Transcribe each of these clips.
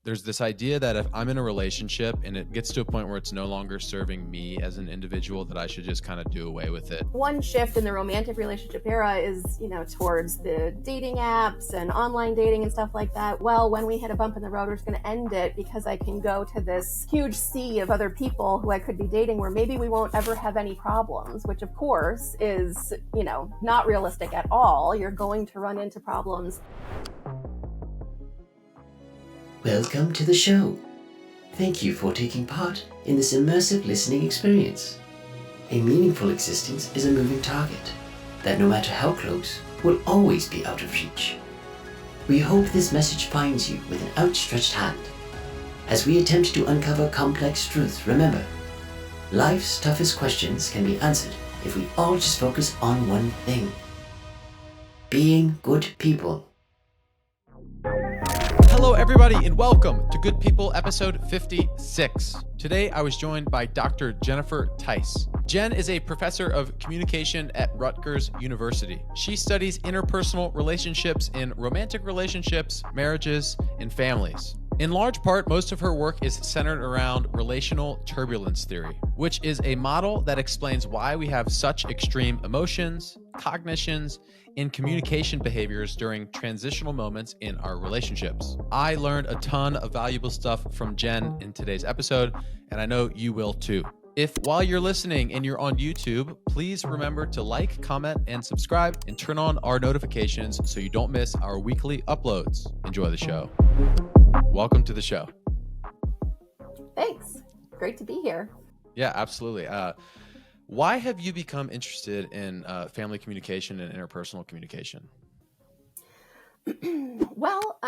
there's this idea that if I'm in a relationship and it gets to a point where it's no longer serving me as an individual, that I should just kind of do away with it. One shift in the romantic relationship era is, towards the dating apps and online dating and stuff like that. Well, when we hit a bump in the road, we're just going to end it because I can go to this huge sea of other people who I could be dating where maybe we won't ever have any problems, which of course is, not realistic at all. You're going to run into problems. Welcome to the show. Thank you for taking part in this immersive listening experience. A meaningful existence is a moving target that, no matter how close, will always be out of reach. We hope this message finds you with an outstretched hand. As we attempt to uncover complex truths, remember, life's toughest questions can be answered if we all just focus on one thing: being good people. Hello, everybody, and welcome to Good People, episode 56. Today, I was joined by Dr. Jennifer Theiss. Jen is a professor of communication at Rutgers University. She studies interpersonal relationships in romantic relationships, marriages, and families. In large part, most of her work is centered around relational turbulence theory, which is a model that explains why we have such extreme emotions, cognitions, and communication behaviors during transitional moments in our relationships. I learned a ton of valuable stuff from Jen in today's episode, and I know you will too. If while you're listening and you're on YouTube, please remember to like, comment, and subscribe, and turn on our notifications so you don't miss our weekly uploads. Enjoy the show. Welcome to the show. Thanks. Great to be here. Yeah, absolutely. Why have you become interested in family communication and interpersonal communication? Well,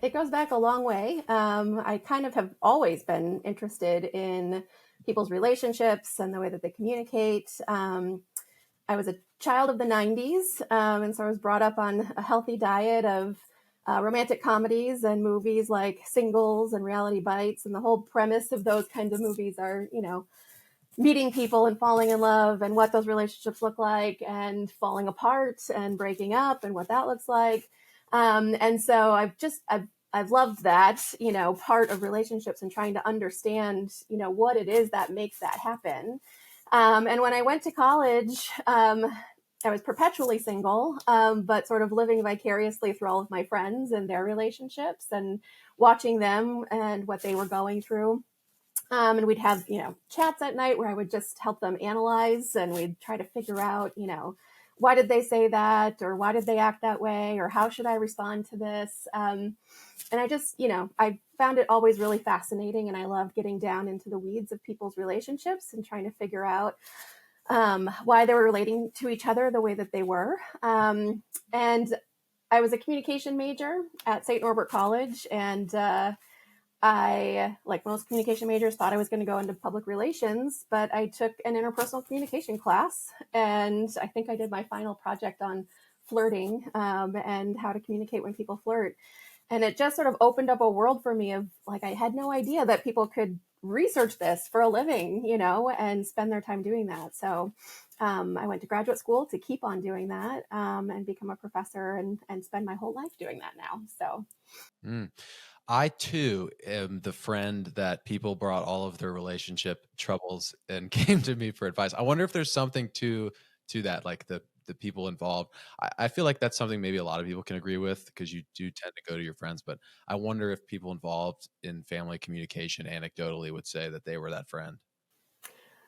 it goes back a long way. I kind of have always been interested in people's relationships and the way that they communicate. I was a child of the 90s, and so I was brought up on a healthy diet of romantic comedies and movies like Singles and Reality Bites. And the whole premise of those kinds of movies are, meeting people and falling in love and what those relationships look like and falling apart and breaking up and what that looks like. And so I've loved that, part of relationships and trying to understand, what it is that makes that happen. And when I went to college, I was perpetually single, but sort of living vicariously through all of my friends and their relationships and watching them and what they were going through. And we'd have, chats at night where I would just help them analyze, and we'd try to figure out, why did they say that, or why did they act that way, or how should I respond to this? And I just, I found it always really fascinating, and I loved getting down into the weeds of people's relationships and trying to figure out why they were relating to each other the way that they were. And I was a communication major at St. Norbert College, and I, like most communication majors, thought I was going to go into public relations, but I took an interpersonal communication class, and I think I did my final project on flirting and how to communicate when people flirt. And it just sort of opened up a world for me of, like, I had no idea that people could research this for a living, and spend their time doing that. So I went to graduate school to keep on doing that and become a professor and spend my whole life doing that now. So. I too am the friend that people brought all of their relationship troubles and came to me for advice. I wonder if there's something to that, like the people involved. I feel like that's something maybe a lot of people can agree with, because you do tend to go to your friends. But I wonder if people involved in family communication anecdotally would say that they were that friend.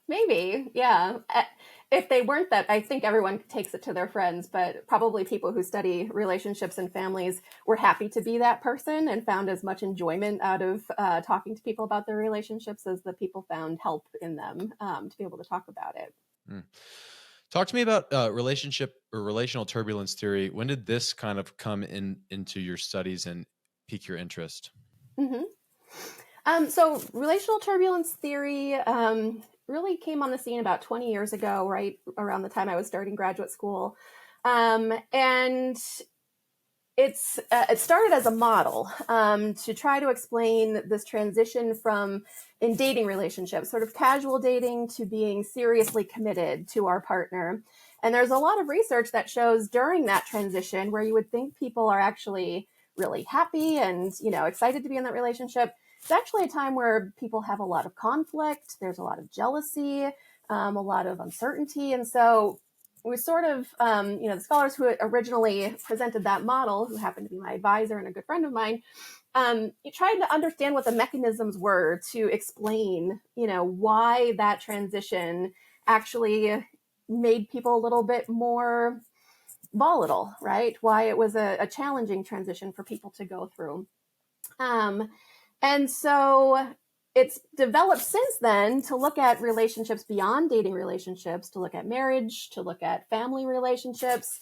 Maybe, yeah. If they weren't that, I think everyone takes it to their friends, but probably people who study relationships and families were happy to be that person and found as much enjoyment out of talking to people about their relationships as the people found help in them to be able to talk about it. Talk to me about relationship or relational turbulence theory. When did this kind of come into your studies and pique your interest? Mm-hmm. So relational turbulence theory really came on the scene about 20 years ago, right around the time I was starting graduate school. And it started as a model to try to explain this transition from in dating relationships, sort of casual dating, to being seriously committed to our partner. And there's a lot of research that shows during that transition where you would think people are actually really happy and, excited to be in that relationship. It's actually a time where people have a lot of conflict. There's a lot of jealousy, a lot of uncertainty. And so we sort of, the scholars who originally presented that model, who happened to be my advisor and a good friend of mine, you tried to understand what the mechanisms were to explain, why that transition actually made people a little bit more volatile, right? Why it was a challenging transition for people to go through. And so it's developed since then to look at relationships beyond dating relationships, to look at marriage, to look at family relationships,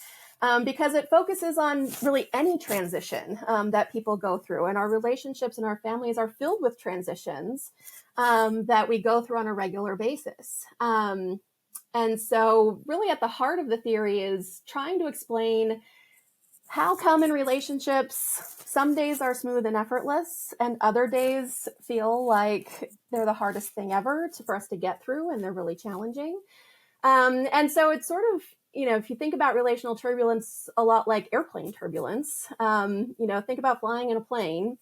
because it focuses on really any transition that people go through. And our relationships and our families are filled with transitions that we go through on a regular basis. And so really at the heart of the theory is trying to explain how come in relationships some days are smooth and effortless and other days feel like they're the hardest thing ever for us to get through and they're really challenging. And so it's sort of, if you think about relational turbulence a lot like airplane turbulence, think about flying in a plane.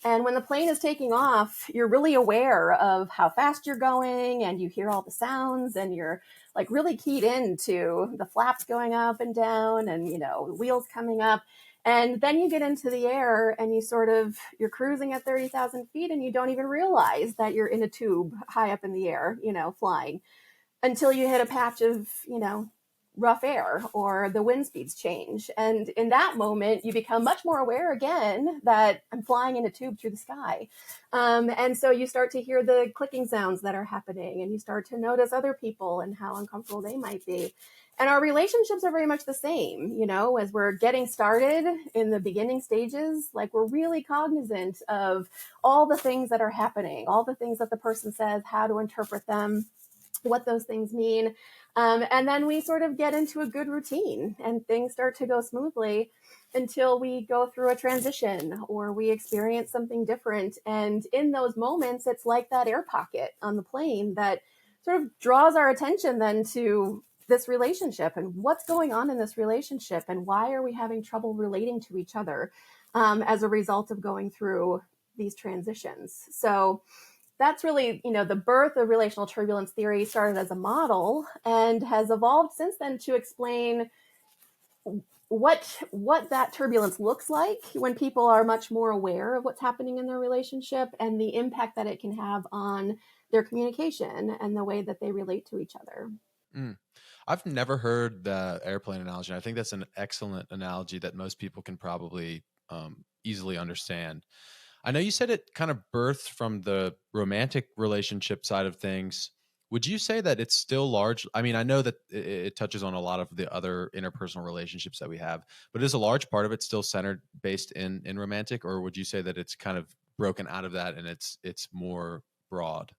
And when the plane is taking off, you're really aware of how fast you're going and you hear all the sounds and you're like really keyed into the flaps going up and down and, the wheels coming up. And then you get into the air and you're cruising at 30,000 feet and you don't even realize that you're in a tube high up in the air, flying until you hit a patch of, rough air or the wind speeds change. And in that moment, you become much more aware again that I'm flying in a tube through the sky. And so you start to hear the clicking sounds that are happening and you start to notice other people and how uncomfortable they might be. And our relationships are very much the same, as we're getting started in the beginning stages, like we're really cognizant of all the things that are happening, all the things that the person says, how to interpret them, what those things mean. And then we sort of get into a good routine and things start to go smoothly until we go through a transition or we experience something different. And in those moments, it's like that air pocket on the plane that sort of draws our attention then to this relationship and what's going on in this relationship and why are we having trouble relating to each other as a result of going through these transitions. So that's really, the birth of relational turbulence theory started as a model and has evolved since then to explain what that turbulence looks like when people are much more aware of what's happening in their relationship and the impact that it can have on their communication and the way that they relate to each other. I've never heard the airplane analogy. I think that's an excellent analogy that most people can probably easily understand. I know you said it kind of birthed from the romantic relationship side of things. Would you say that it's still large? I mean, I know that it touches on a lot of the other interpersonal relationships that we have, but is a large part of it still centered based in romantic, or would you say that it's kind of broken out of that and it's more broad?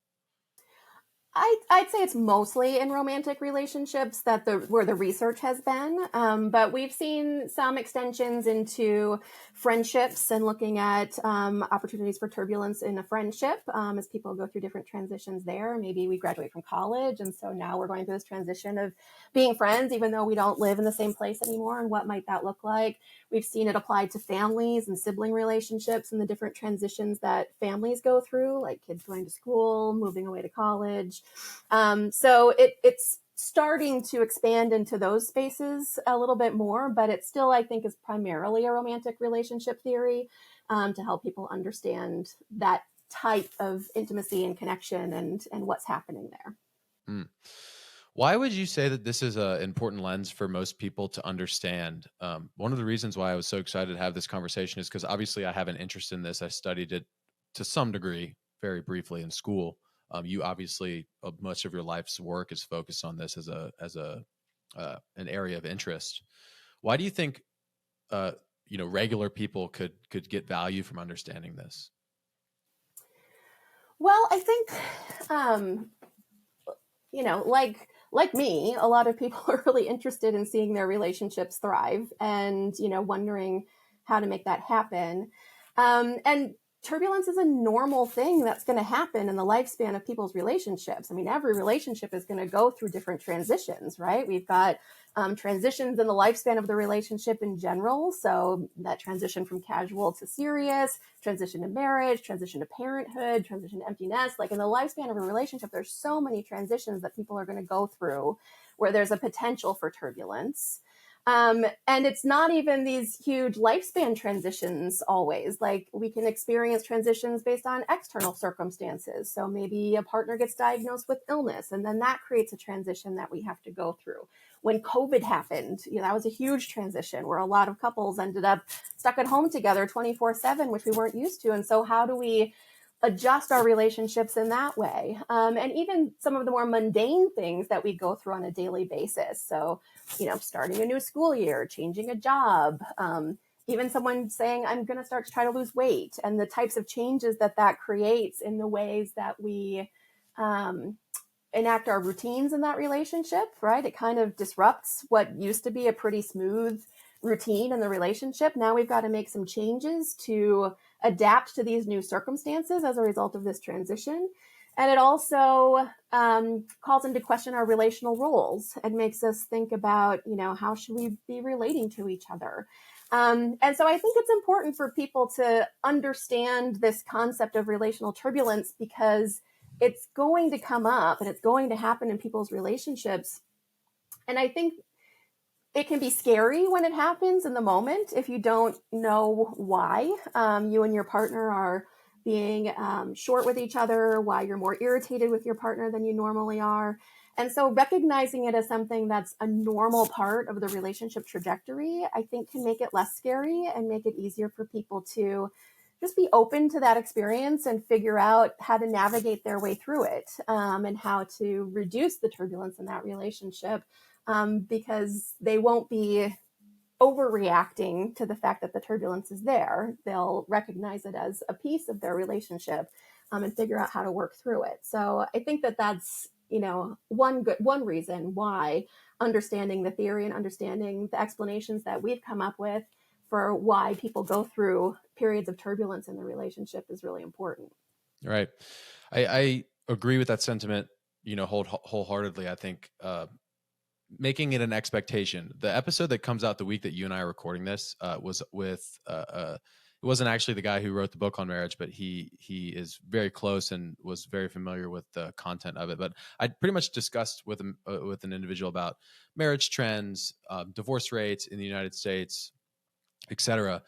I'd say it's mostly in romantic relationships where the research has been, but we've seen some extensions into friendships and looking at opportunities for turbulence in a friendship as people go through different transitions there. Maybe we graduate from college, and so now we're going through this transition of being friends, even though we don't live in the same place anymore, and what might that look like? We've seen it applied to families and sibling relationships and the different transitions that families go through, like kids going to school, moving away to college. So it's starting to expand into those spaces a little bit more, but it still, I think, is primarily a romantic relationship theory to help people understand that type of intimacy and connection and what's happening there. Why would you say that this is an important lens for most people to understand? One of the reasons why I was so excited to have this conversation is because obviously I have an interest in this. I studied it to some degree, very briefly in school. You obviously, much of your life's work is focused on this as an area of interest. Why do you think regular people could get value from understanding this? Well, I think like me, a lot of people are really interested in seeing their relationships thrive and wondering how to make that happen. And turbulence is a normal thing that's going to happen in the lifespan of people's relationships. I mean, every relationship is going to go through different transitions, right? We've got transitions in the lifespan of the relationship in general. So that transition from casual to serious, transition to marriage, transition to parenthood, transition to empty nest. Like in the lifespan of a relationship, there's so many transitions that people are going to go through where there's a potential for turbulence. And it's not even these huge lifespan transitions always. Like we can experience transitions based on external circumstances. So maybe a partner gets diagnosed with illness, and then that creates a transition that we have to go through. When COVID happened, that was a huge transition where a lot of couples ended up stuck at home together 24/7, which we weren't used to. And so how do we adjust our relationships in that way? And even some of the more mundane things that we go through on a daily basis. So, starting a new school year, changing a job, even someone saying, I'm going to start to try to lose weight, and the types of changes that creates in the ways that we enact our routines in that relationship, right? It kind of disrupts what used to be a pretty smooth routine in the relationship. Now we've got to make some changes to adapt to these new circumstances as a result of this transition. And it also calls into question our relational roles and makes us think about, how should we be relating to each other? And so I think it's important for people to understand this concept of relational turbulence, because it's going to come up and it's going to happen in people's relationships. And I think it can be scary when it happens in the moment if you don't know why you and your partner are being short with each other, why you're more irritated with your partner than you normally are. And so recognizing it as something that's a normal part of the relationship trajectory, I think can make it less scary and make it easier for people to just be open to that experience and figure out how to navigate their way through it, and how to reduce the turbulence in that relationship, because they won't be overreacting to the fact that the turbulence is there. They'll recognize it as a piece of their relationship, and figure out how to work through it. So I think that that's, one reason why understanding the theory and understanding the explanations that we've come up with for why people go through periods of turbulence in the relationship is really important. Right. I agree with that sentiment, wholeheartedly. I think making it an expectation. The episode that comes out the week that you and I are recording this was with it wasn't actually the guy who wrote the book on marriage, but he is very close and was very familiar with the content of it. But I pretty much discussed with an individual about marriage trends, divorce rates in the United States, etc.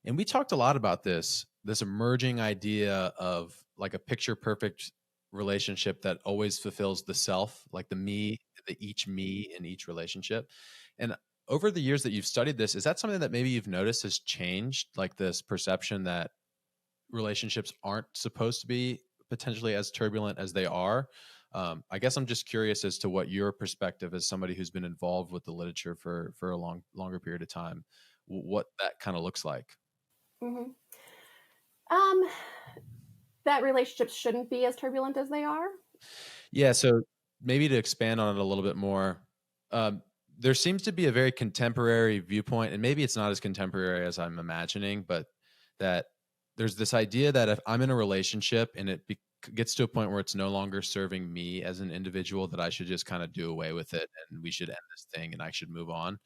And we talked a lot about this emerging idea of like a picture perfect relationship that always fulfills the self, like the me in each relationship. And over the years that you've studied this, is that something that maybe you've noticed has changed, like this perception that relationships aren't supposed to be potentially as turbulent as they are? I guess I'm just curious as to what your perspective, as somebody who's been involved with the literature for a longer period of time, what that kind of looks like. Mm-hmm. That relationships shouldn't be as turbulent as they are. Yeah. So maybe to expand on it a little bit more, there seems to be a very contemporary viewpoint, and maybe it's not as contemporary as I'm imagining, but that there's this idea that if I'm in a relationship and it gets to a point where it's no longer serving me as an individual, that I should just kind of do away with it and we should end this thing and I should move on.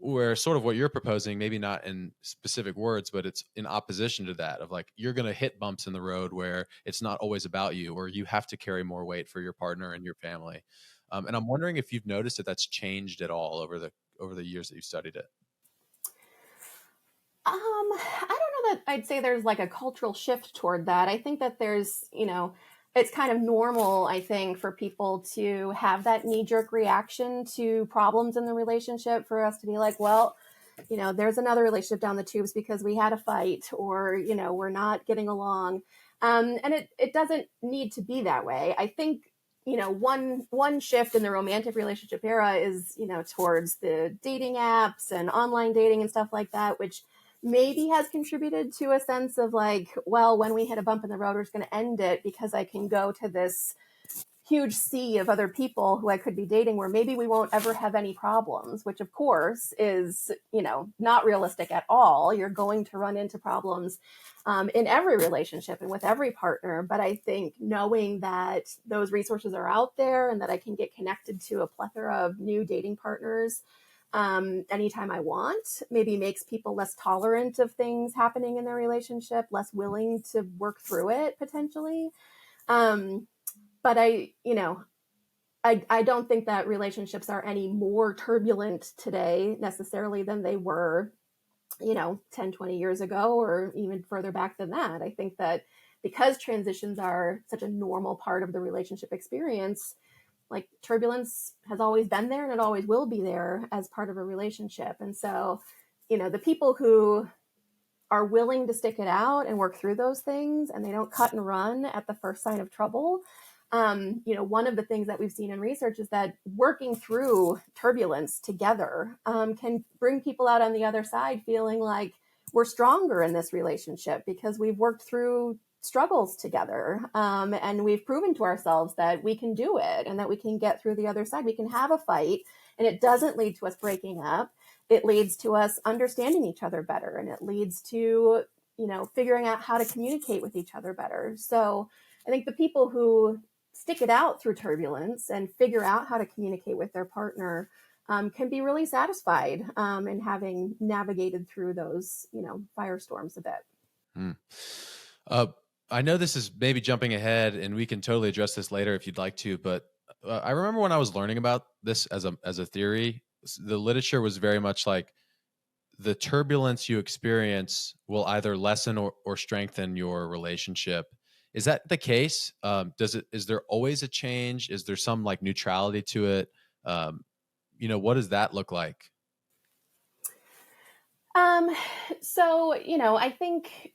Where sort of what you're proposing, maybe not in specific words, but it's in opposition to that, of like, you're going to hit bumps in the road where it's not always about you, or you have to carry more weight for your partner and your family. And I'm wondering if you've noticed that that's changed at all over the years that you've studied it. I don't know that I'd say there's like a cultural shift toward that. I think that there's, it's kind of normal, I think, for people to have that knee-jerk reaction to problems in the relationship, for us to be like, well, there's another relationship down the tubes because we had a fight, or, we're not getting along. And it doesn't need to be that way. I think, one shift in the romantic relationship era is, towards the dating apps and online dating and stuff like that, which maybe has contributed to a sense of like, well, when we hit a bump in the road, we're just going to end it because I can go to this huge sea of other people who I could be dating where maybe we won't ever have any problems, which of course is, not realistic at all. You're going to run into problems in every relationship and with every partner. But I think knowing that those resources are out there and that I can get connected to a plethora of new dating partners anytime I want, maybe makes people less tolerant of things happening in their relationship, less willing to work through it potentially. But I don't think that relationships are any more turbulent today necessarily than they were, 10, 20 years ago, or even further back than that. I think that because transitions are such a normal part of the relationship experience, like turbulence has always been there and it always will be there as part of a relationship. And so, the people who are willing to stick it out and work through those things and they don't cut and run at the first sign of trouble. One of the things that we've seen in research is that working through turbulence together can bring people out on the other side feeling like we're stronger in this relationship because we've worked through struggles together. And we've proven to ourselves that we can do it and that we can get through the other side. We can have a fight and it doesn't lead to us breaking up. It leads to us understanding each other better, and it leads to, figuring out how to communicate with each other better. So I think the people who stick it out through turbulence and figure out how to communicate with their partner can be really satisfied in having navigated through those, firestorms a bit. I know this is maybe jumping ahead, and we can totally address this later if you'd like to, but I remember when I was learning about this as a theory, the literature was very much like the turbulence you experience will either lessen or strengthen your relationship. Is that the case? Is there always a change? Is there some like neutrality to it? What does that look like? I think,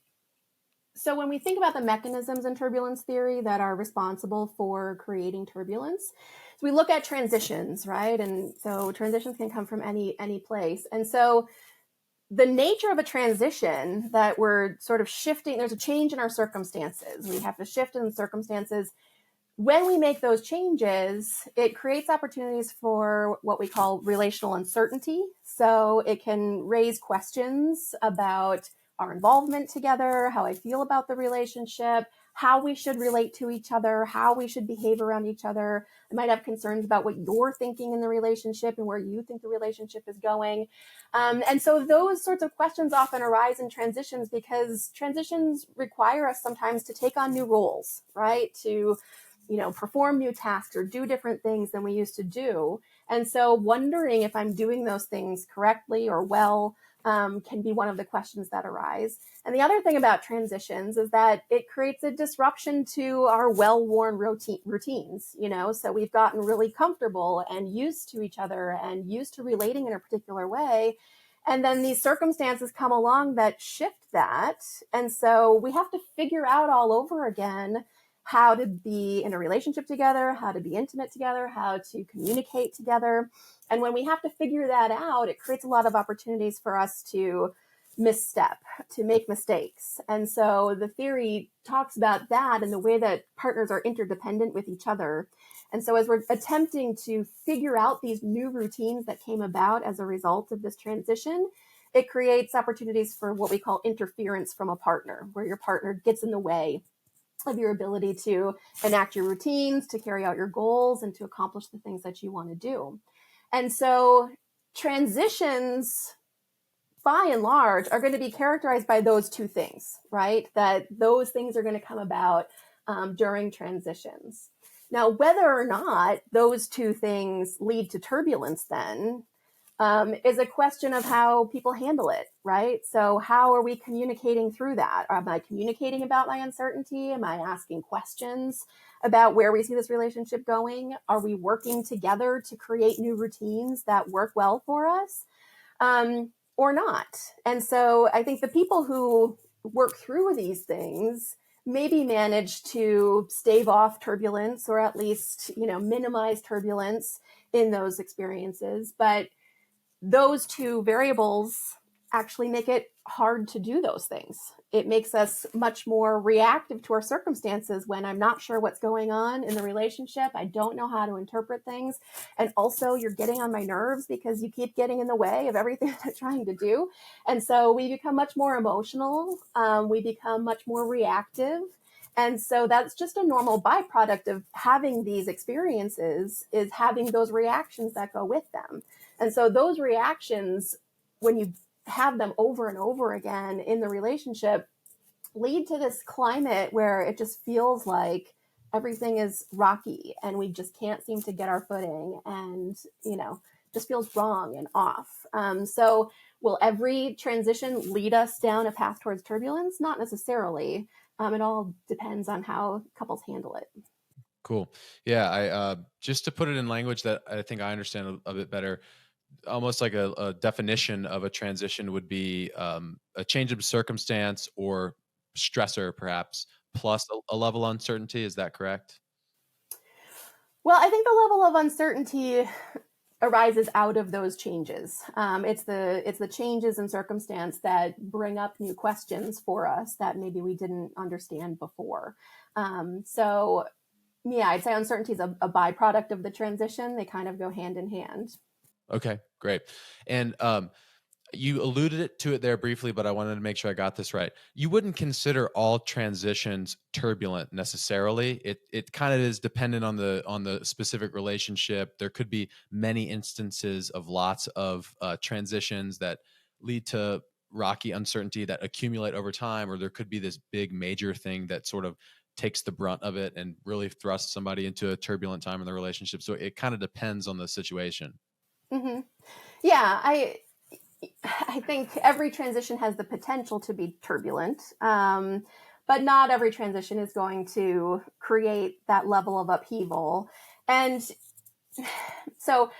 so when we think about the mechanisms in turbulence theory that are responsible for creating turbulence, so we look at transitions, right? And so transitions can come from any place. And so the nature of a transition that we're sort of shifting, there's a change in our circumstances. We have to shift in circumstances. When we make those changes, it creates opportunities for what we call relational uncertainty. So it can raise questions about our involvement together, how I feel about the relationship, how we should relate to each other, how we should behave around each other. I might have concerns about what you're thinking in the relationship and where you think the relationship is going. And so those sorts of questions often arise in transitions because transitions require us sometimes to take on new roles, right? To perform new tasks or do different things than we used to do. And so wondering if I'm doing those things correctly or well can be one of the questions that arise. And the other thing about transitions is that it creates a disruption to our well-worn routines, so we've gotten really comfortable and used to each other and used to relating in a particular way. And then these circumstances come along that shift that. And so we have to figure out all over again how to be in a relationship together, how to be intimate together, how to communicate together. And when we have to figure that out, it creates a lot of opportunities for us to misstep, to make mistakes. And so the theory talks about that and the way that partners are interdependent with each other. And so as we're attempting to figure out these new routines that came about as a result of this transition, it creates opportunities for what we call interference from a partner, where your partner gets in the way of your ability to enact your routines, to carry out your goals, and to accomplish the things that you want to do. And so transitions, by and large, are going to be characterized by those two things, right? That those things are going to come about during transitions. Now, whether or not those two things lead to turbulence then is a question of how people handle it, right? So how are we communicating through that? Am I communicating about my uncertainty? Am I asking questions about where we see this relationship going? Are we working together to create new routines that work well for us or not? And so I think the people who work through these things maybe manage to stave off turbulence or at least, minimize turbulence in those experiences. But those two variables actually make it hard to do those things. It makes us much more reactive to our circumstances when I'm not sure what's going on in the relationship. I don't know how to interpret things. And also, you're getting on my nerves because you keep getting in the way of everything that I'm trying to do. And so we become much more emotional. We become much more reactive. And so that's just a normal byproduct of having these experiences, is having those reactions that go with them. And so those reactions, when you have them over and over again in the relationship, lead to this climate where it just feels like everything is rocky and we just can't seem to get our footing, and just feels wrong and off. So will every transition lead us down a path towards turbulence? Not necessarily. It all depends on how couples handle it. Cool. Yeah. I just to put it in language that I think I understand a bit better, almost like a definition of a transition would be a change of circumstance or stressor, perhaps, plus a level of uncertainty. Is that correct? Well, I think the level of uncertainty arises out of those changes. It's the changes in circumstance that bring up new questions for us that maybe we didn't understand before. So yeah, I'd say uncertainty is a byproduct of the transition. They kind of go hand in hand. Okay, great. And you alluded to it there briefly, but I wanted to make sure I got this right. You wouldn't consider all transitions turbulent necessarily. It kind of is dependent on the specific relationship. There could be many instances of lots of transitions that lead to rocky uncertainty that accumulate over time, or there could be this big major thing that sort of takes the brunt of it and really thrusts somebody into a turbulent time in the relationship. So it kind of depends on the situation. Mm-hmm. Yeah, I think every transition has the potential to be turbulent, but not every transition is going to create that level of upheaval. And so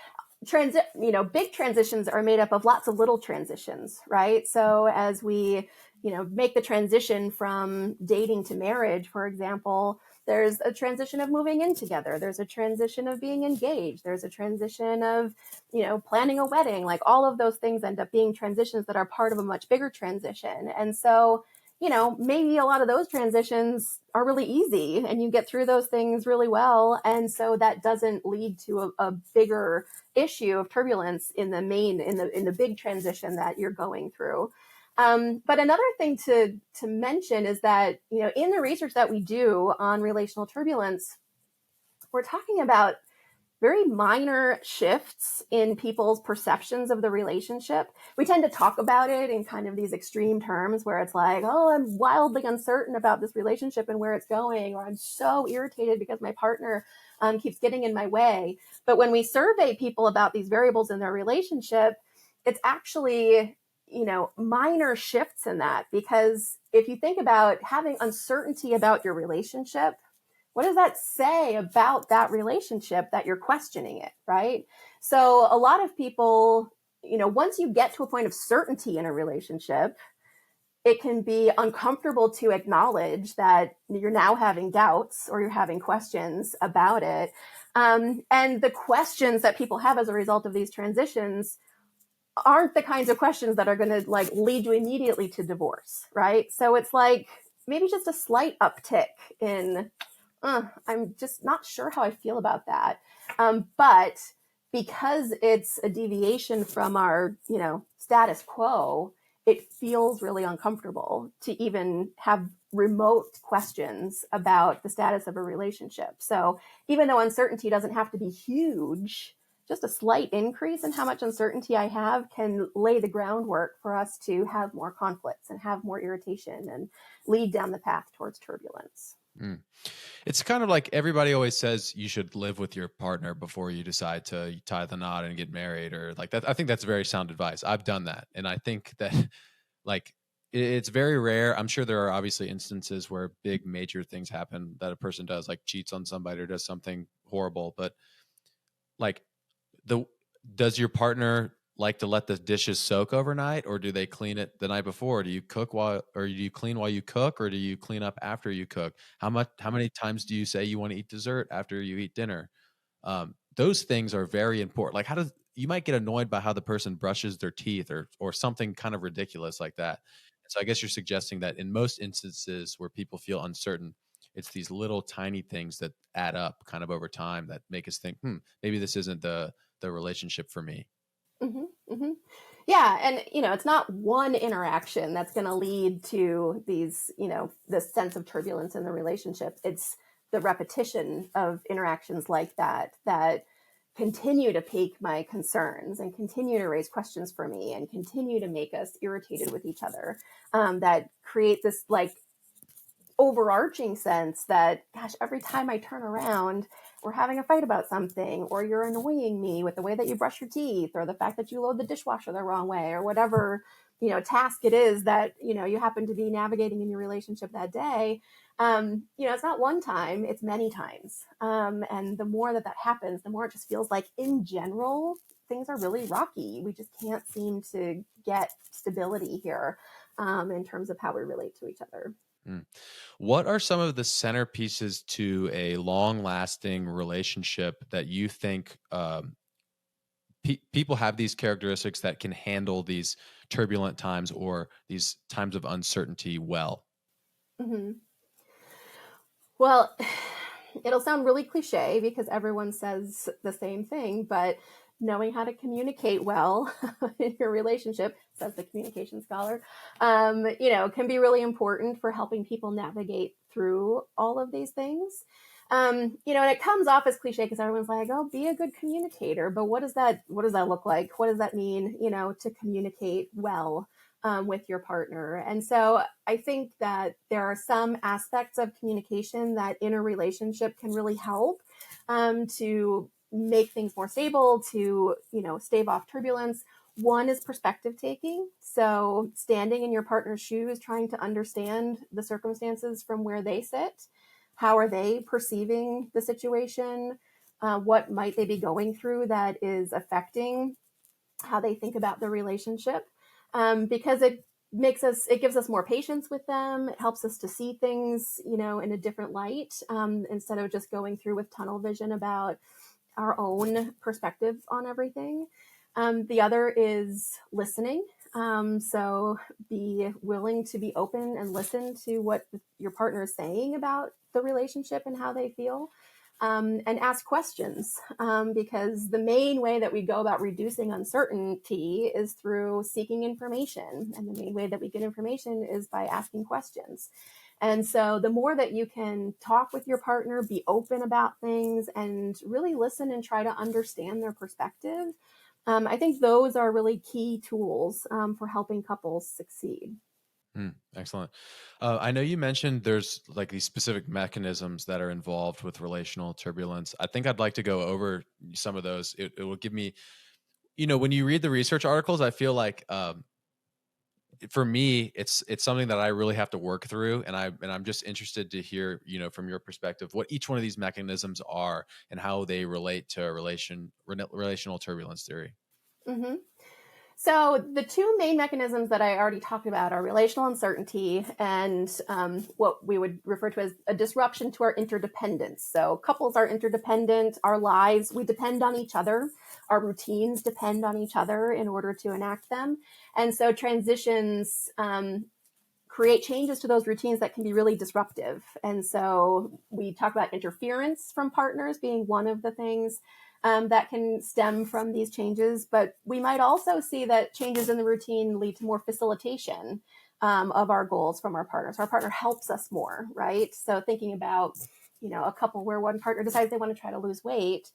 big transitions are made up of lots of little transitions, right? So as we, make the transition from dating to marriage, for example, there's a transition of moving in together. There's a transition of being engaged. There's a transition of, planning a wedding. Like, all of those things end up being transitions that are part of a much bigger transition. And so, maybe a lot of those transitions are really easy and you get through those things really well. And so that doesn't lead to a bigger issue of turbulence in the big transition that you're going through. But another thing to mention is that, in the research that we do on relational turbulence, we're talking about very minor shifts in people's perceptions of the relationship. We tend to talk about it in kind of these extreme terms where it's like, oh, I'm wildly uncertain about this relationship and where it's going, or I'm so irritated because my partner keeps getting in my way. But when we survey people about these variables in their relationship, it's actually, minor shifts in that. Because if you think about having uncertainty about your relationship, what does that say about that relationship that you're questioning it, right? So a lot of people, once you get to a point of certainty in a relationship, it can be uncomfortable to acknowledge that you're now having doubts or you're having questions about it. And the questions that people have as a result of these transitions aren't the kinds of questions that are going to lead you immediately to divorce, right? So it's like maybe just a slight uptick in, I'm just not sure how I feel about that. But because it's a deviation from our, status quo, it feels really uncomfortable to even have remote questions about the status of a relationship. So even though uncertainty doesn't have to be huge, just a slight increase in how much uncertainty I have can lay the groundwork for us to have more conflicts and have more irritation and lead down the path towards turbulence. Mm. It's kind of like everybody always says you should live with your partner before you decide to tie the knot and get married, or like that. I think that's very sound advice. I've done that. And I think that it's very rare. I'm sure there are obviously instances where big major things happen that a person does, like cheats on somebody or does something horrible. But does your partner like to let the dishes soak overnight, or do they clean it the night before? Do you do you clean while you cook, or do you clean up after you cook? How many times do you say you want to eat dessert after you eat dinner? Those things are very important. Like, you might get annoyed by how the person brushes their teeth or something kind of ridiculous like that. And so I guess you're suggesting that in most instances where people feel uncertain, it's these little tiny things that add up kind of over time that make us think, maybe this isn't the relationship for me. Hmm. Hmm. Yeah. And, it's not one interaction that's going to lead to these, this sense of turbulence in the relationship. It's the repetition of interactions like that continue to pique my concerns and continue to raise questions for me and continue to make us irritated with each other, that create this like overarching sense that, gosh, every time I turn around, we're having a fight about something, or you're annoying me with the way that you brush your teeth, or the fact that you load the dishwasher the wrong way, or whatever, task it is that, you happen to be navigating in your relationship that day. It's not one time, it's many times. And the more that happens, the more it just feels like in general, things are really rocky. We just can't seem to get stability here, in terms of how we relate to each other. Mm. What are some of the centerpieces to a long-lasting relationship that you think people have these characteristics that can handle these turbulent times or these times of uncertainty well? Mhm. Well, it'll sound really cliche because everyone says the same thing, but knowing how to communicate well in your relationship, says the communication scholar, can be really important for helping people navigate through all of these things. And it comes off as cliche because everyone's like, "Oh, be a good communicator," but what does that look like? What does that mean? To communicate well, with your partner. And so I think that there are some aspects of communication that in a relationship can really help, to make things more stable, to, stave off turbulence. One is perspective taking. So standing in your partner's shoes, trying to understand the circumstances from where they sit. How are they perceiving the situation? What might they be going through that is affecting how they think about the relationship? Because it gives us more patience with them. It helps us to see things, in a different light, instead of just going through with tunnel vision about our own perspective on everything. The other is listening. So be willing to be open and listen to what your partner is saying about the relationship and how they feel. And ask questions, because the main way that we go about reducing uncertainty is through seeking information. And the main way that we get information is by asking questions. And so the more that you can talk with your partner, be open about things, and really listen and try to understand their perspective, I think those are really key tools, for helping couples succeed. Excellent. I know you mentioned there's like these specific mechanisms that are involved with relational turbulence. I think I'd like to go over some of those. It will give me, when you read the research articles, I feel like for me, it's something that I really have to work through, and I'm just interested to hear, from your perspective, what each one of these mechanisms are and how they relate to relational turbulence theory. Mm-hmm. So the two main mechanisms that I already talked about are relational uncertainty and, what we would refer to as a disruption to our interdependence. So couples are interdependent. Our lives, we depend on each other. Our routines depend on each other in order to enact them. And so transitions, create changes to those routines that can be really disruptive. And so we talk about interference from partners being one of the things, that can stem from these changes. But we might also see that changes in the routine lead to more facilitation, of our goals from our partners. Our partner helps us more, right? So thinking about, a couple where one partner decides they want to try to lose weight,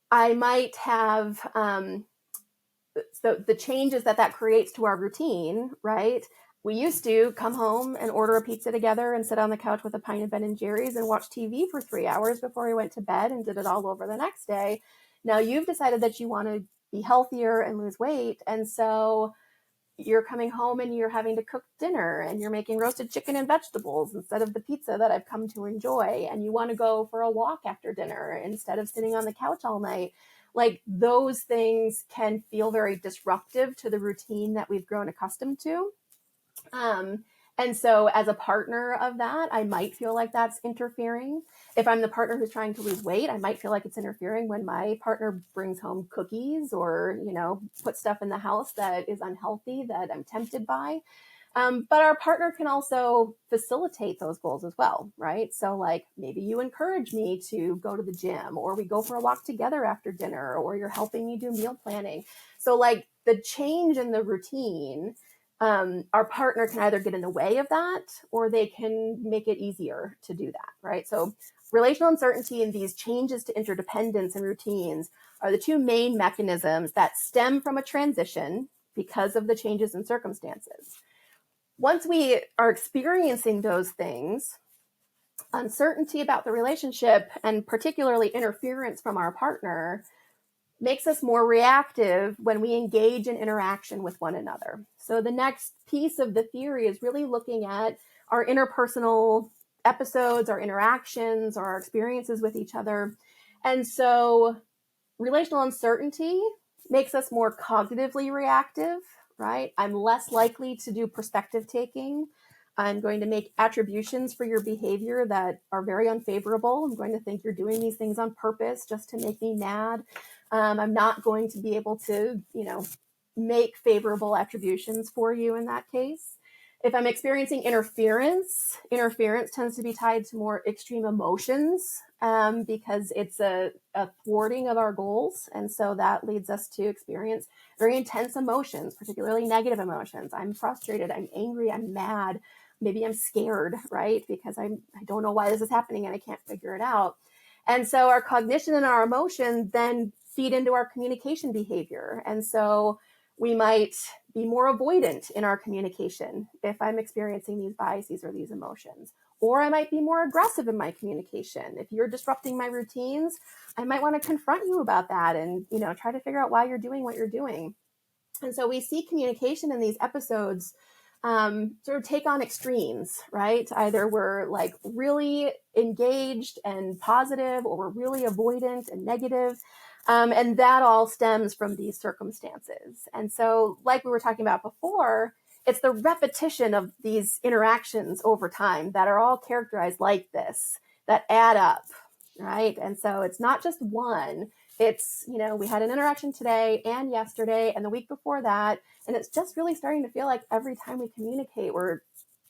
I might have, so the changes that creates to our routine, right? We used to come home and order a pizza together and sit on the couch with a pint of Ben and Jerry's and watch TV for 3 hours before we went to bed and did it all over the next day. Now you've decided that you want to be healthier and lose weight. And so you're coming home and you're having to cook dinner and you're making roasted chicken and vegetables instead of the pizza that I've come to enjoy. And you want to go for a walk after dinner instead of sitting on the couch all night. Like those things can feel very disruptive to the routine that we've grown accustomed to. And so as a partner of that, I might feel like that's interfering. If I'm the partner who's trying to lose weight, I might feel like it's interfering when my partner brings home cookies or, puts stuff in the house that is unhealthy that I'm tempted by. But our partner can also facilitate those goals as well, right? So like maybe you encourage me to go to the gym, or we go for a walk together after dinner, or you're helping me do meal planning. So like the change in the routine, our partner can either get in the way of that, or they can make it easier to do that, right? So relational uncertainty and these changes to interdependence and routines are the two main mechanisms that stem from a transition because of the changes in circumstances. Once we are experiencing those things, uncertainty about the relationship, and particularly interference from our partner, makes us more reactive when we engage in interaction with one another. So the next piece of the theory is really looking at our interpersonal episodes, our interactions, or our experiences with each other. And so relational uncertainty makes us more cognitively reactive, right? I'm less likely to do perspective taking. I'm going to make attributions for your behavior that are very unfavorable. I'm going to think you're doing these things on purpose just to make me mad. I'm not going to be able to, make favorable attributions for you in that case. If I'm experiencing interference tends to be tied to more extreme emotions because it's a thwarting of our goals. And so that leads us to experience very intense emotions, particularly negative emotions. I'm frustrated, I'm angry, I'm mad, maybe I'm scared, right? Because I don't know why this is happening and I can't figure it out. And so our cognition and our emotion then feed into our communication behavior. And so we might be more avoidant in our communication if I'm experiencing these biases or these emotions. Or I might be more aggressive in my communication. If you're disrupting my routines, I might want to confront you about that and, try to figure out why you're doing what you're doing. And so we see communication in these episodes sort of take on extremes, right? Either we're like really engaged and positive, or we're really avoidant and negative. And that all stems from these circumstances. And so, like we were talking about before, it's the repetition of these interactions over time that are all characterized like this, that add up, right? And so it's not just one. It's, we had an interaction today and yesterday and the week before that. And it's just really starting to feel like every time we communicate, we're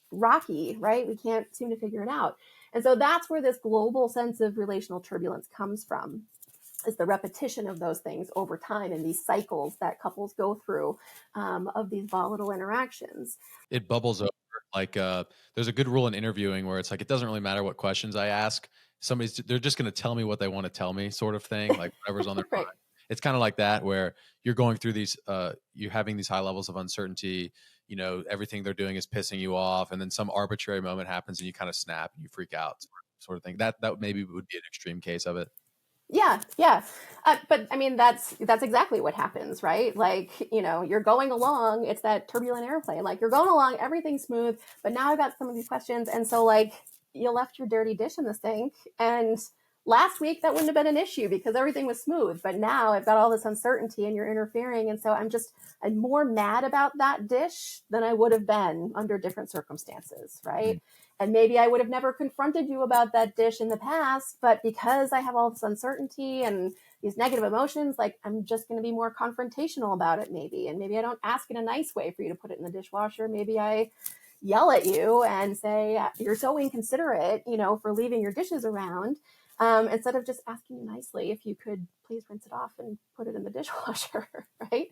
rocky, right? We can't seem to figure it out. And so that's where this global sense of relational turbulence comes from, is the repetition of those things over time and these cycles that couples go through of these volatile interactions. It bubbles over. Like there's a good rule in interviewing where it's like, it doesn't really matter what questions I ask. They're just going to tell me what they want to tell me, sort of thing, like whatever's on their Right. mind. It's kind of like that, where you're going through these, you're having these high levels of uncertainty, everything they're doing is pissing you off. And then some arbitrary moment happens and you kind of snap and you freak out, sort of thing. That maybe would be an extreme case of it. Yeah. But I mean, that's exactly what happens, right? Like, you're going along, it's that turbulent airplane, like you're going along, everything's smooth, but now I've got some of these questions. And so like you left your dirty dish in the sink, and last week that wouldn't have been an issue because everything was smooth, but now I've got all this uncertainty and you're interfering. And so I'm more mad about that dish than I would have been under different circumstances, right? Mm-hmm. And maybe I would have never confronted you about that dish in the past, but because I have all this uncertainty and these negative emotions, like I'm just going to be more confrontational about it maybe. And maybe I don't ask in a nice way for you to put it in the dishwasher. Maybe I yell at you and say, you're so inconsiderate, for leaving your dishes around. Instead of just asking you nicely if you could please rinse it off and put it in the dishwasher, right?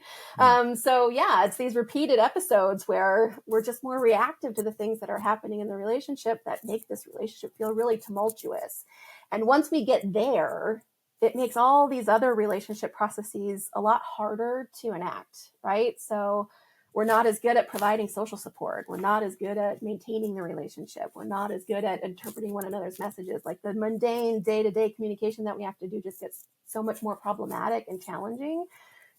So yeah, it's these repeated episodes where we're just more reactive to the things that are happening in the relationship that make this relationship feel really tumultuous. And once we get there, it makes all these other relationship processes a lot harder to enact, right? So we're not as good at providing social support. We're not as good at maintaining the relationship. We're not as good at interpreting one another's messages. Like the mundane day-to-day communication that we have to do just gets so much more problematic and challenging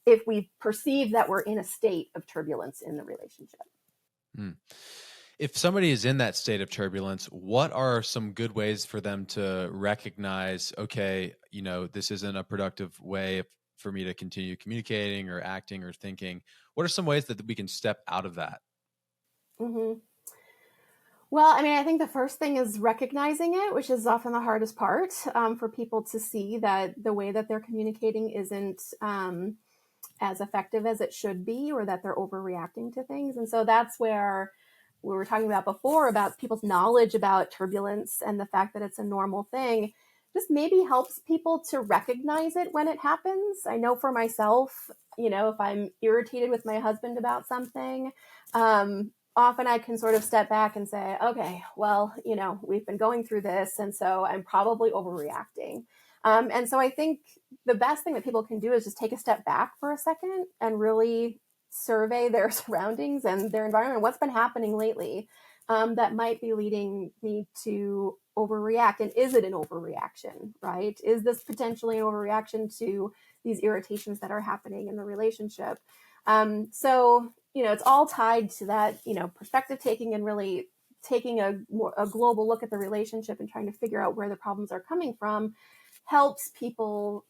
if we perceive that we're in a state of turbulence in the relationship. If somebody is in that state of turbulence, what are some good ways for them to recognize, okay, this isn't a productive way for me to continue communicating or acting or thinking? What are some ways that we can step out of that? Mm-hmm. Well, I mean, I think the first thing is recognizing it, which is often the hardest part, for people to see that the way that they're communicating isn't as effective as it should be, or that they're overreacting to things. And so that's where we were talking about before about people's knowledge about turbulence and the fact that it's a normal thing just maybe helps people to recognize it when it happens. I know for myself, if I'm irritated with my husband about something, often I can sort of step back and say, okay, well, we've been going through this, and so I'm probably overreacting. And so I think the best thing that people can do is just take a step back for a second and really survey their surroundings and their environment. What's been happening lately that might be leading me to overreact? And is it an overreaction, right? Is this potentially an overreaction to these irritations that are happening in the relationship? So, it's all tied to that, perspective taking and really taking a global look at the relationship and trying to figure out where the problems are coming from helps people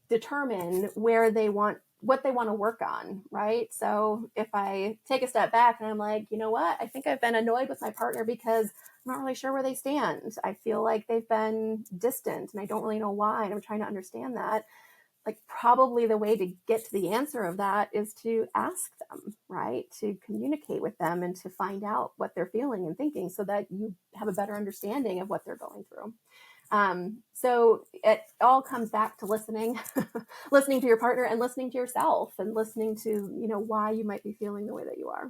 determine what they want to work on, right? So if I take a step back and I'm like, you know what, I think I've been annoyed with my partner because I'm not really sure where they stand. I feel like they've been distant and I don't really know why, and I'm trying to understand that. Like, probably the way to get to the answer of that is to ask them, right? To communicate with them and to find out what they're feeling and thinking so that you have a better understanding of what they're going through. So it all comes back to listening, listening to your partner and listening to yourself and listening to, why you might be feeling the way that you are.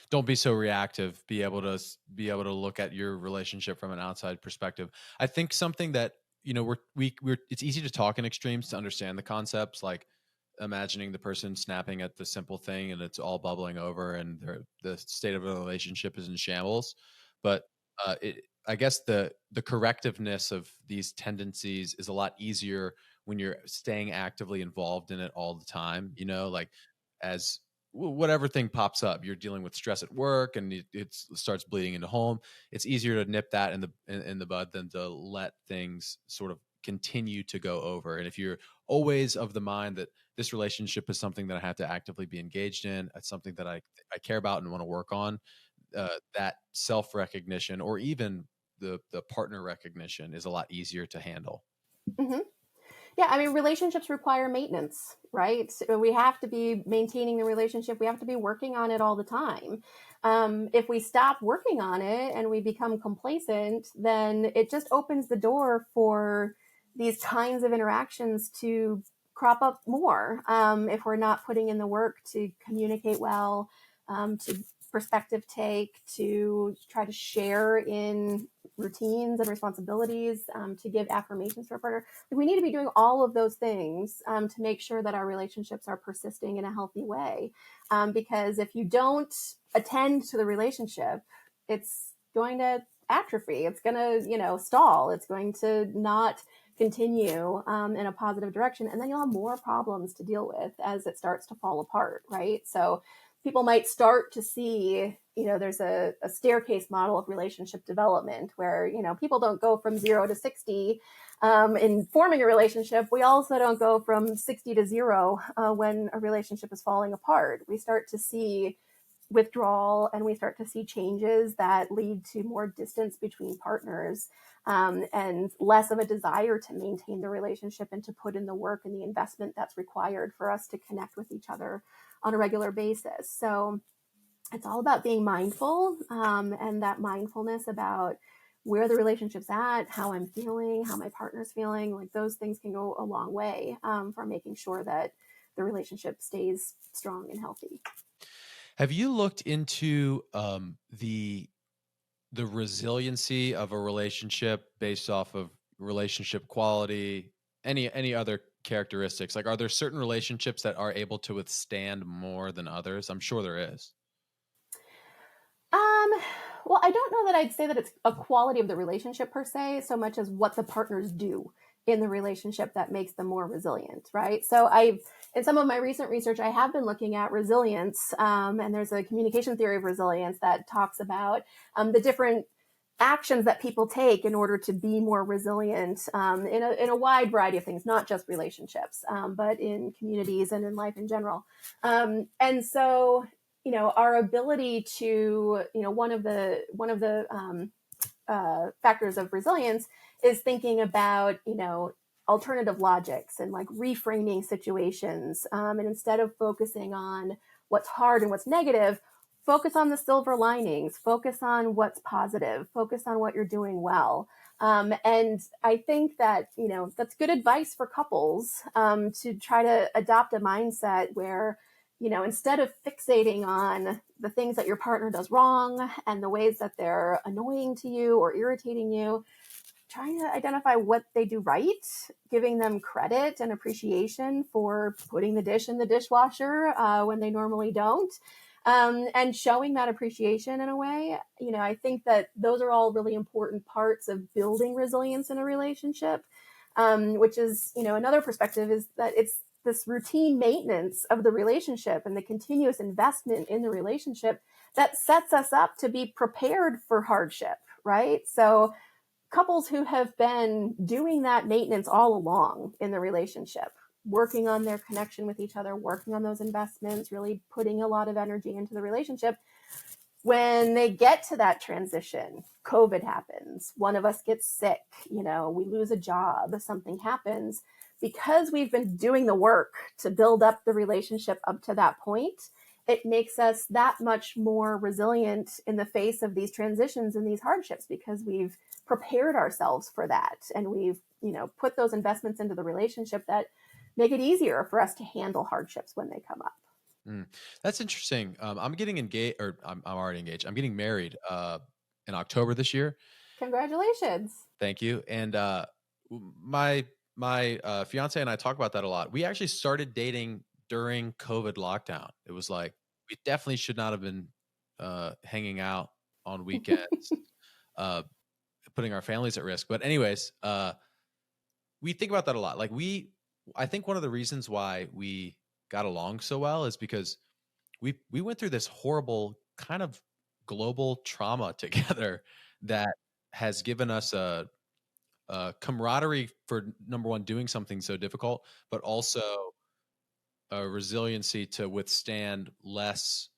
Don't be so reactive. Be able to look at your relationship from an outside perspective. I think something that, we're it's easy to talk in extremes to understand the concepts, like imagining the person snapping at the simple thing and it's all bubbling over and the state of the relationship is in shambles. But I guess the correctiveness of these tendencies is a lot easier when you're staying actively involved in it all the time. Like, as whatever thing pops up, you're dealing with stress at work and it starts bleeding into home. It's easier to nip that in the bud than to let things sort of continue to go over. And if you're always of the mind that this relationship is something that I have to actively be engaged in, it's something that I care about and want to work on, that self-recognition or even the partner recognition is a lot easier to handle. Mm-hmm. Yeah, I mean, relationships require maintenance, right? So we have to be maintaining the relationship. We have to be working on it all the time. If we stop working on it and we become complacent, then it just opens the door for these kinds of interactions to crop up more. If we're not putting in the work to communicate well, to perspective take, to try to share in routines and responsibilities, to give affirmations to our partner. We need to be doing all of those things to make sure that our relationships are persisting in a healthy way. Because if you don't attend to the relationship, it's going to atrophy. It's going to, stall. It's going to not continue in a positive direction. And then you'll have more problems to deal with as it starts to fall apart, right? So people might start to see, there's a staircase model of relationship development where, people don't go from 0 to 60 in forming a relationship. We also don't go from 60 to 0 when a relationship is falling apart. We start to see withdrawal and we start to see changes that lead to more distance between partners, and less of a desire to maintain the relationship and to put in the work and the investment that's required for us to connect with each other on a regular basis. So it's all about being mindful, and that mindfulness about where the relationship's at, how I'm feeling, how my partner's feeling. Like, those things can go a long way for making sure that the relationship stays strong and healthy. Have you looked into the resiliency of a relationship based off of relationship quality, any other characteristics? Like, are there certain relationships that are able to withstand more than others? I'm sure there is. Well, I don't know that I'd say that it's a quality of the relationship per se, so much as what the partners do in the relationship that makes them more resilient, right? So in some of my recent research, I have been looking at resilience, and there's a communication theory of resilience that talks about the different actions that people take in order to be more resilient in a wide variety of things, not just relationships, but in communities and in life in general. And so our ability to, one of the factors of resilience is thinking about, alternative logics and like reframing situations. And instead of focusing on what's hard and what's negative, focus on the silver linings, focus on what's positive, focus on what you're doing well. And I think that, that's good advice for couples, to try to adopt a mindset where, instead of fixating on the things that your partner does wrong and the ways that they're annoying to you or irritating you, trying to identify what they do right, giving them credit and appreciation for putting the dish in the dishwasher when they normally don't, and showing that appreciation in a way. I think that those are all really important parts of building resilience in a relationship, which is, another perspective is that it's this routine maintenance of the relationship and the continuous investment in the relationship that sets us up to be prepared for hardship, right? So couples who have been doing that maintenance all along in the relationship, working on their connection with each other, working on those investments, really putting a lot of energy into the relationship, when they get to that transition, COVID happens, one of us gets sick, we lose a job, something happens. Because we've been doing the work to build up the relationship up to that point, it makes us that much more resilient in the face of these transitions and these hardships, because we've prepared ourselves for that. And we've, put those investments into the relationship that make it easier for us to handle hardships when they come up. That's interesting. I'm getting engaged, or I'm already engaged. I'm getting married in October this year. Congratulations. Thank you. And my fiance and I talk about that a lot. We actually started dating during COVID lockdown. It was like, we definitely should not have been hanging out on weekends, putting our families at risk. But anyways, we think about that a lot. Like I think one of the reasons why we got along so well is because we went through this horrible kind of global trauma together that has given us a camaraderie for, number one, doing something so difficult, but also a resiliency to withstand less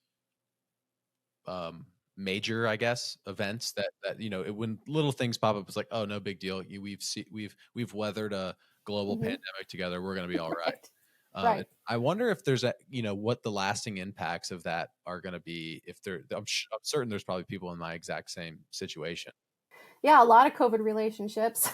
major, I guess, events that when little things pop up, it's like, oh, no big deal. We've weathered a global pandemic together. We're going to be all right. Right. I wonder if there's what the lasting impacts of that are going to be. I'm certain there's probably people in my exact same situation. Yeah, a lot of COVID relationships.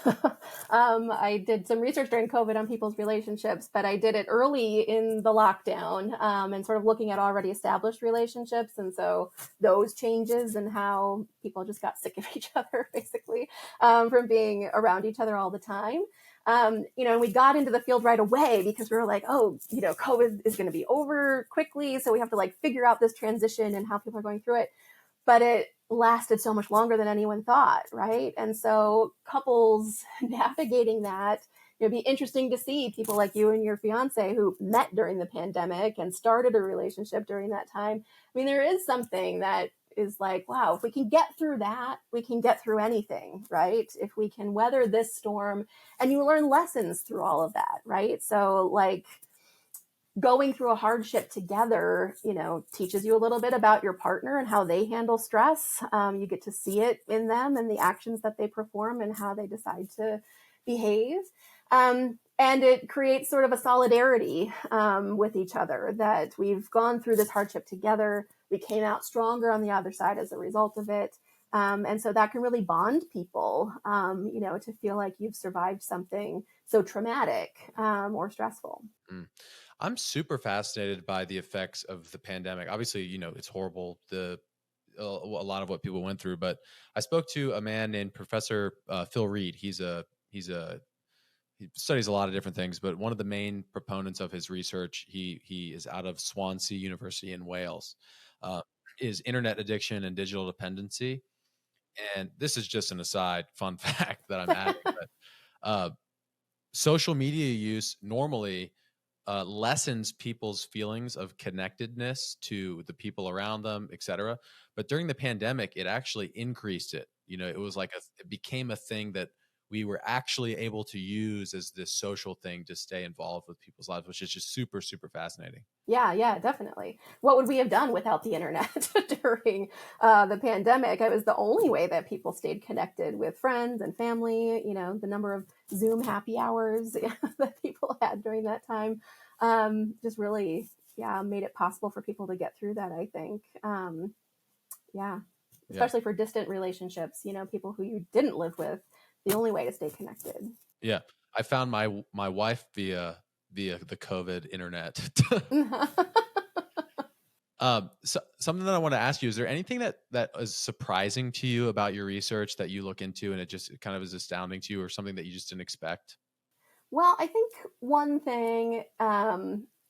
I did some research during COVID on people's relationships, but I did it early in the lockdown, and sort of looking at already established relationships. And so those changes and how people just got sick of each other, basically, from being around each other all the time. And we got into the field right away because we were like, oh, COVID is going to be over quickly. So we have to like figure out this transition and how people are going through it. But it lasted so much longer than anyone thought, right? And so couples navigating that, it'd be interesting to see people like you and your fiance who met during the pandemic and started a relationship during that time. I mean, there is something that is like, wow, if we can get through that, we can get through anything, right? If we can weather this storm, and you learn lessons through all of that, right? So like, going through a hardship together, teaches you a little bit about your partner and how they handle stress. You get to see it in them and the actions that they perform and how they decide to behave. And it creates sort of a solidarity with each other, that we've gone through this hardship together. We came out stronger on the other side as a result of it. And so that can really bond people, to feel like you've survived something so traumatic or stressful. I'm super fascinated by the effects of the pandemic. Obviously, it's horrible, a lot of what people went through, but I spoke to a man named Professor Phil Reed. He studies a lot of different things, but one of the main proponents of his research, he is out of Swansea University in Wales, is internet addiction and digital dependency. And this is just an aside, fun fact that I'm adding, but social media use normally lessens people's feelings of connectedness to the people around them, etc. But during the pandemic, it actually increased it. It was like it became a thing that we were actually able to use as this social thing to stay involved with people's lives, which is just super, super fascinating. Yeah, definitely. What would we have done without the internet during the pandemic? It was the only way that people stayed connected with friends and family. The number of Zoom happy hours that people had during that time just really, made it possible for people to get through that, I think. Especially for distant relationships, people who you didn't live with, the only way to stay connected. Yeah. I found my wife via the COVID internet. So something that I want to ask you, is there anything that is surprising to you about your research that you look into and it just kind of is astounding to you, or something that you just didn't expect? Well, I think one thing,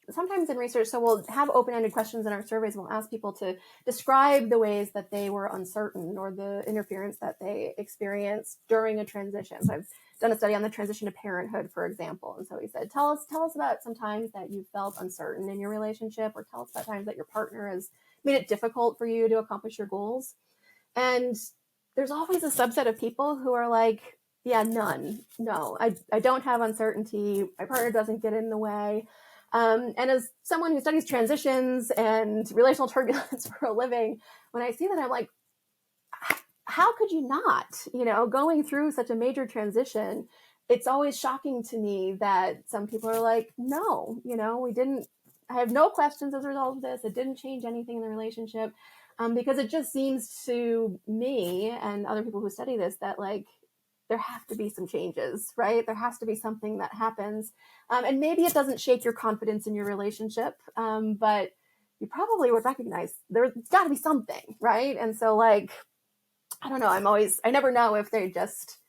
sometimes in research, so we'll have open-ended questions in our surveys. We'll ask people to describe the ways that they were uncertain or the interference that they experienced during a transition. So I've done a study on the transition to parenthood, for example. And so he said, tell us about some times that you felt uncertain in your relationship, or tell us about times that your partner has made it difficult for you to accomplish your goals. And there's always a subset of people who are like, yeah, none. No, I don't have uncertainty. My partner doesn't get in the way. And as someone who studies transitions and relational turbulence for a living, when I see that, I'm like, how could you not? Going through such a major transition, it's always shocking to me that some people are like, no, we didn't, I have no questions as a result of this. It didn't change anything in the relationship. Because it just seems to me and other people who study this that like, there have to be some changes, right? There has to be something that happens. And maybe it doesn't shake your confidence in your relationship, but you probably would recognize there's got to be something, right? And so like, I don't know, I never know if they just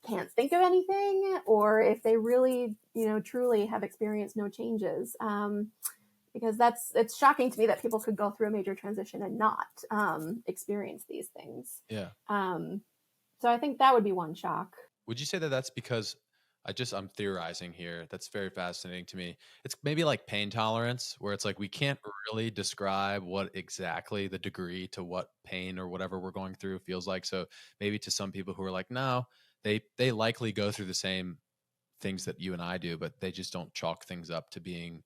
can't think of anything or if they really, truly have experienced no changes. Because it's shocking to me that people could go through a major transition and not experience these things. Yeah. So I think that would be one shock. Would you say that that's because I'm theorizing here. That's very fascinating to me. It's maybe like pain tolerance, where it's like we can't really describe what exactly the degree to what pain or whatever we're going through feels like. So maybe to some people who are like, no, they likely go through the same things that you and I do, but they just don't chalk things up to being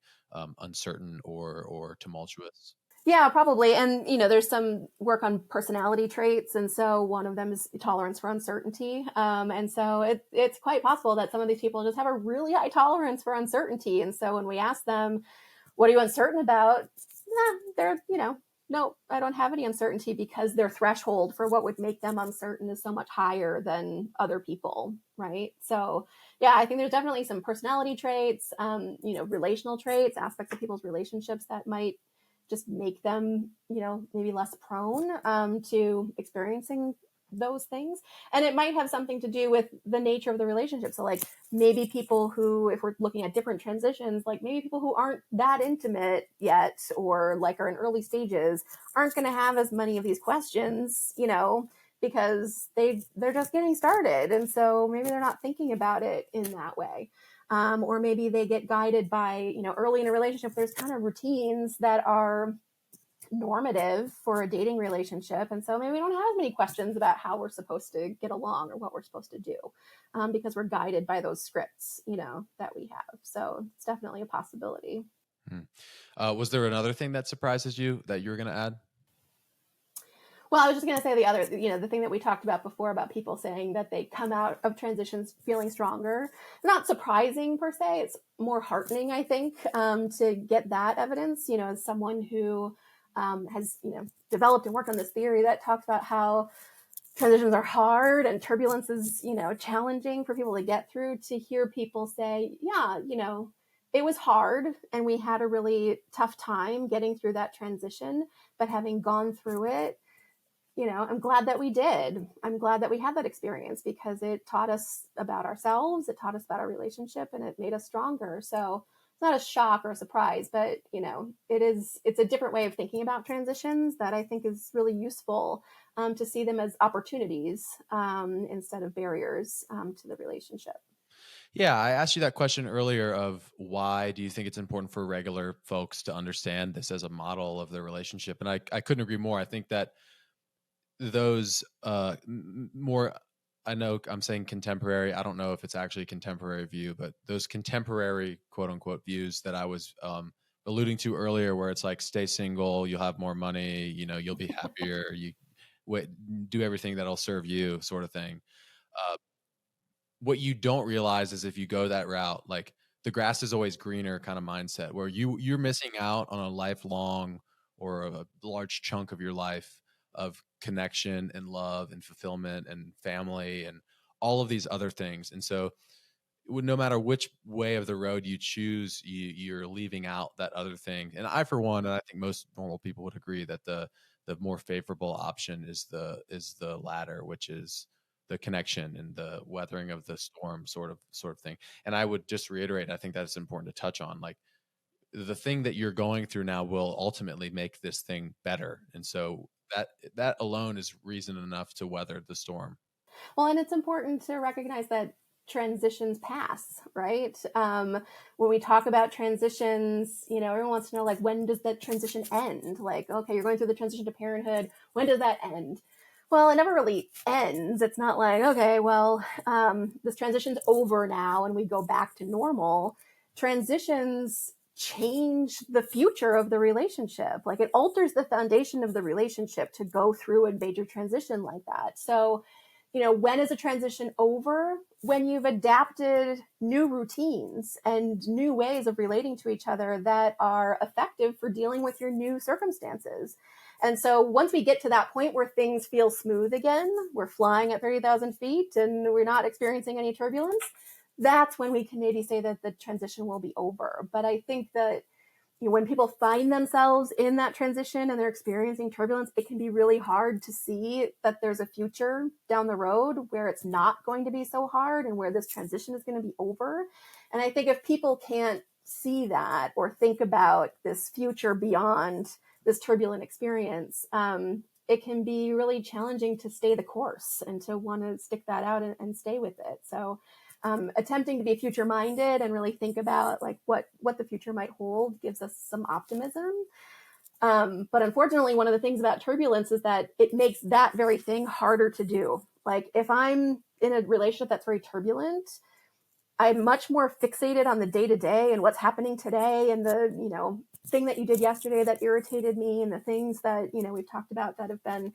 uncertain or tumultuous. Yeah, probably. And, there's some work on personality traits. And so one of them is tolerance for uncertainty. And so it's quite possible that some of these people just have a really high tolerance for uncertainty. And so when we ask them, what are you uncertain about? They're, no, I don't have any uncertainty, because their threshold for what would make them uncertain is so much higher than other people, right? So yeah, I think there's definitely some personality traits, relational traits, aspects of people's relationships that might just make them, maybe less prone to experiencing those things. And it might have something to do with the nature of the relationship. So like maybe people who, if we're looking at different transitions, like maybe people who aren't that intimate yet, or like are in early stages, aren't going to have as many of these questions, because they're just getting started. And so maybe they're not thinking about it in that way. Or maybe they get guided by, early in a relationship, there's kind of routines that are normative for a dating relationship. And so maybe we don't have as many questions about how we're supposed to get along or what we're supposed to do, because we're guided by those scripts, that we have. So it's definitely a possibility. Was there another thing that surprises you that you were going to add? Well, I was just going to say the other, the thing that we talked about before about people saying that they come out of transitions feeling stronger. It's not surprising per se. It's more heartening, I think, to get that evidence, as someone who has, developed and worked on this theory that talks about how transitions are hard and turbulence is, challenging for people to get through. To hear people say, yeah, it was hard and we had a really tough time getting through that transition, but having gone through it, I'm glad that we did. I'm glad that we had that experience, because it taught us about ourselves. It taught us about our relationship, and it made us stronger. So it's not a shock or a surprise, but it's a different way of thinking about transitions that I think is really useful, to see them as opportunities, instead of barriers, to the relationship. Yeah, I asked you that question earlier of why do you think it's important for regular folks to understand this as a model of their relationship? And I couldn't agree more. I think that those more I know I'm saying contemporary. I don't know if it's actually a contemporary view, but those contemporary quote unquote views that I was alluding to earlier, where it's like, stay single, you'll have more money, you'll be happier, you wait, do everything that'll serve you, sort of thing. Uh, what you don't realize is if you go that route, like the grass is always greener kind of mindset, where you're missing out on a lifelong or a large chunk of your life of connection and love and fulfillment and family and all of these other things. And so no matter which way of the road you choose, you're leaving out that other thing. And I, for one, and I think most normal people would agree, that the more favorable option is the latter, which is the connection and the weathering of the storm sort of thing. And I would just reiterate, I think that's important to touch on. Like, the thing that you're going through now will ultimately make this thing better. And so that alone is reason enough to weather the storm. Well, and it's important to recognize that transitions pass, right? When we talk about transitions, everyone wants to know, like, when does that transition end? Like, okay, you're going through the transition to parenthood. When does that end? Well, it never really ends. It's not like, okay, well, this transition's over now and we go back to normal. Transitions change the future of the relationship. Like, it alters the foundation of the relationship to go through a major transition like that. So, when is a transition over? When you've adapted new routines and new ways of relating to each other that are effective for dealing with your new circumstances. And so once we get to that point where things feel smooth again, we're flying at 30,000 feet and we're not experiencing any turbulence, that's when we can maybe say that the transition will be over. But I think that when people find themselves in that transition and they're experiencing turbulence, it can be really hard to see that there's a future down the road where it's not going to be so hard and where this transition is going to be over. And I think if people can't see that or think about this future beyond this turbulent experience, it can be really challenging to stay the course and to want to stick that out and stay with it. So attempting to be future minded and really think about like what the future might hold gives us some optimism. But unfortunately, one of the things about turbulence is that it makes that very thing harder to do. Like, if I'm in a relationship that's very turbulent, I'm much more fixated on the day to day and what's happening today and the, thing that you did yesterday that irritated me and the things that, we've talked about that have been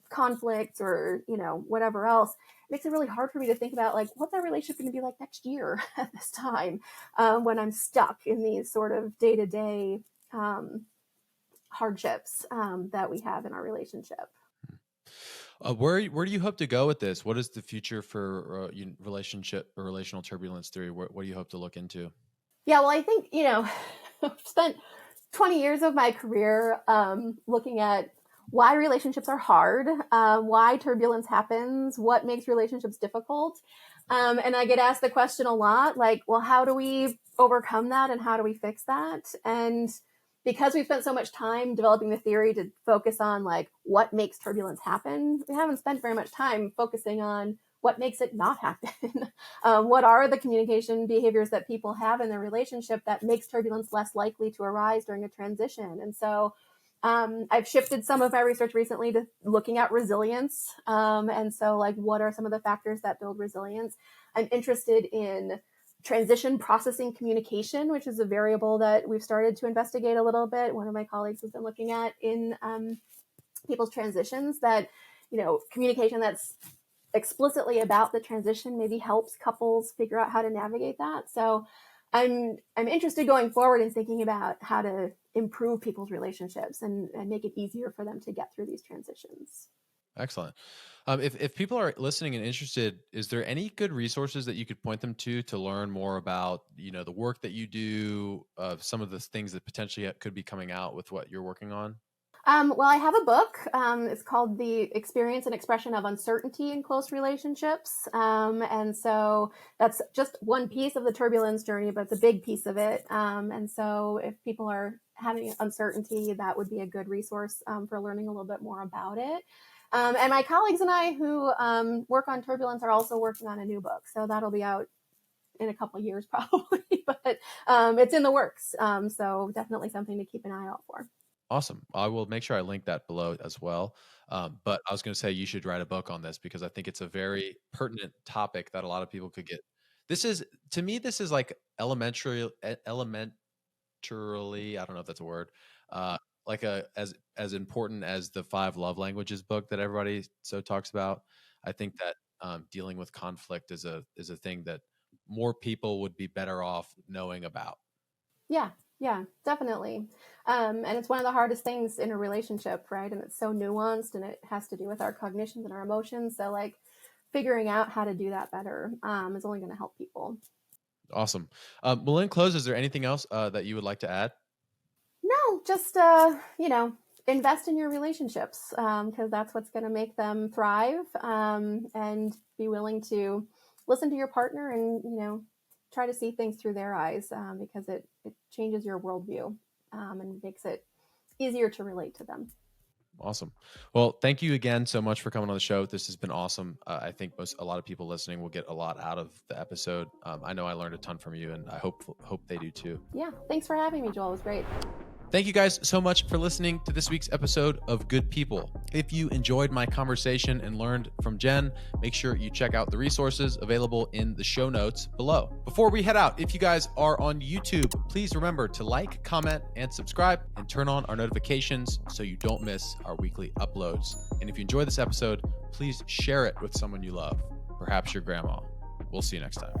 conflicts or, whatever else. It makes it really hard for me to think about, like, what's our relationship going to be like next year at this time, when I'm stuck in these sort of day-to-day hardships that we have in our relationship. Where do you hope to go with this? What is the future for relationship or relational turbulence theory? What do you hope to look into? Yeah, well, I think, I've spent 20 years of my career looking at why relationships are hard, why turbulence happens, what makes relationships difficult. And I get asked the question a lot, like, well, how do we overcome that and how do we fix that? And because we've spent so much time developing the theory to focus on like what makes turbulence happen, we haven't spent very much time focusing on what makes it not happen. What are the communication behaviors that people have in their relationship that makes turbulence less likely to arise during a transition? And so I've shifted some of my research recently to looking at resilience. And so, like, what are some of the factors that build resilience? I'm interested in transition processing communication, which is a variable that we've started to investigate a little bit. One of my colleagues has been looking at in people's transitions, that, communication that's explicitly about the transition maybe helps couples figure out how to navigate that. So I'm interested going forward in thinking about how to improve people's relationships and make it easier for them to get through these transitions. Excellent. If people are listening and interested, is there any good resources that you could point them to learn more about, the work that you do, some of the things that potentially could be coming out with what you're working on? Well, I have a book. It's called The Experience and Expression of Uncertainty in Close Relationships. And so that's just one piece of the turbulence journey, but it's a big piece of it. And so if people are having uncertainty, that would be a good resource for learning a little bit more about it. And my colleagues and I who work on turbulence are also working on a new book. So that'll be out in a couple of years probably, but it's in the works. So definitely something to keep an eye out for. Awesome. I will make sure I link that below as well. But I was going to say you should write a book on this because I think it's a very pertinent topic that a lot of people could get. This is, to me, this is like elementarily, I don't know if that's a word, like as important as the 5 love languages book that everybody so talks about. I think that dealing with conflict is a thing that more people would be better off knowing about. Yeah, definitely. And it's one of the hardest things in a relationship, right? And it's so nuanced, and it has to do with our cognitions and our emotions. So, like, figuring out how to do that better is only going to help people. Awesome. Well, in close, is there anything else that you would like to add? No, just invest in your relationships because that's what's going to make them thrive, and be willing to listen to your partner and try to see things through their eyes, because it changes your worldview, and makes it easier to relate to them. Awesome. Well, thank you again so much for coming on the show. This has been awesome. I think a lot of people listening will get a lot out of the episode. I know I learned a ton from you, and I hope they do too. Yeah, thanks for having me, Joel. It was great. Thank you guys so much for listening to this week's episode of Good People. If you enjoyed my conversation and learned from Jen, make sure you check out the resources available in the show notes below. Before we head out, if you guys are on YouTube, please remember to like, comment, and subscribe, and turn on our notifications so you don't miss our weekly uploads. And if you enjoyed this episode, please share it with someone you love, perhaps your grandma. We'll see you next time.